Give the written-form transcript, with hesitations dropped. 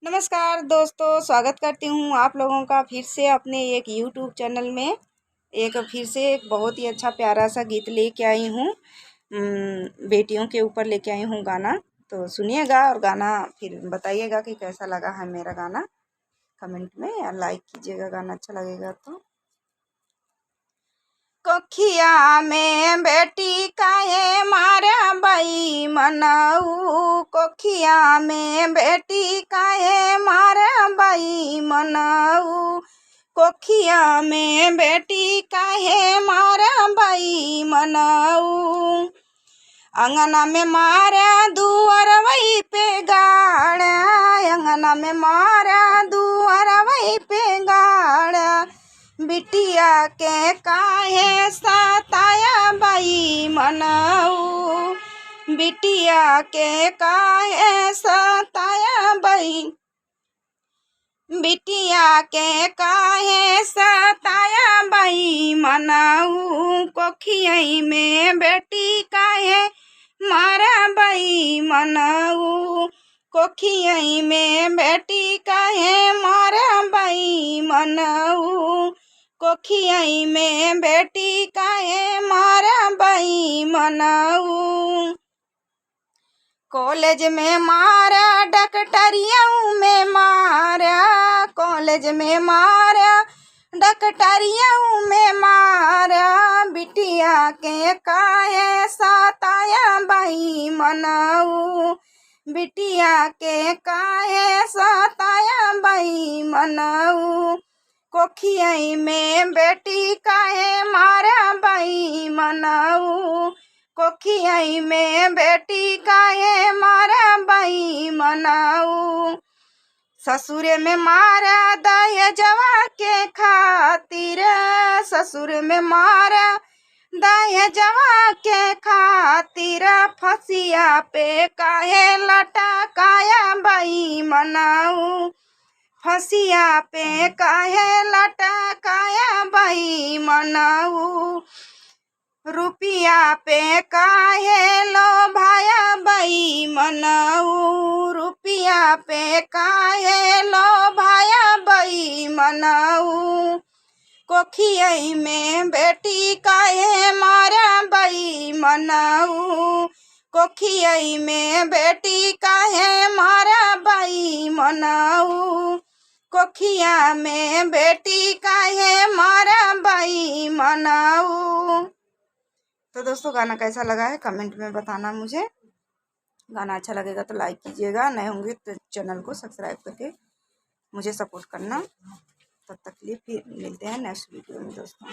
नमस्कार दोस्तों, स्वागत करती हूँ आप लोगों का फिर से अपने एक यूट्यूब चैनल में। फिर से एक बहुत ही अच्छा प्यारा सा गीत लेके आई हूँ। बेटियों के ऊपर लेके आई हूँ गाना। तो सुनिएगा और गाना फिर बताइएगा कि कैसा लगा है मेरा गाना। कमेंट में या लाइक कीजिएगा गाना अच्छा लगेगा तो। कोखिया में बेटी काहे मारा बाई मनाऊ, कोखिया में बेटी काहे मारा बाई मनाऊ, कोखिया में बेटी काहे मारा बाई मनाऊ। अंगना में मारा दुआर वही पे गाड़ा, अंगना में मारा दुआर वही पे गाड़ा, बिटिया के काहे सताया बाई मनाऊ, बिटिया के काहे सताया बाई, बिटिया के काहे सताया बाई मनाऊ, कोखिया में बेटी काहे मारा बाई मनाऊ, कोखिया में बेटी काहे मारा बाई मनाऊ, कोखिया में बेटी काहे मारा बाई मनाऊ। कॉलेज में मारा डॉक्टरिया में मारा, कॉलेज में मारा डॉक्टरिया में मारा, बिटिया के काहे सताया बाई मनाऊ, बिटिया के काहे सताया बाई मनाऊ, कोखिया में बेटी काहे मारा बाई मनाऊ, कोखिया में बेटी काहे मारा बाई मनाऊ। ससुर में मारा दहेजवा के खातिर, ससुर में मारा दहेजवा के खातिर, फसिया पे काहे लटकाया बाई मनाऊ, फसिया पे काहे लटकाया बाई मनाऊ, रुपिया पे काहे लोभाया बाई मनाऊ, रुपिया पे काहे लोभाया बाई मनाऊ, कोखिया में बेटी काहे मारा बाई मनाऊ, कोखिया में बेटी काहे मारा बाई मनाऊ, कोखिया में बेटी काहे मारा बाई मनाऊ। तो दोस्तों गाना कैसा लगा है कमेंट में बताना मुझे। गाना अच्छा लगेगा तो लाइक कीजिएगा, नए होंगे तो चैनल को सब्सक्राइब करके मुझे सपोर्ट करना। तब तक के लिए फिर मिलते हैं नेक्स्ट वीडियो में दोस्तों।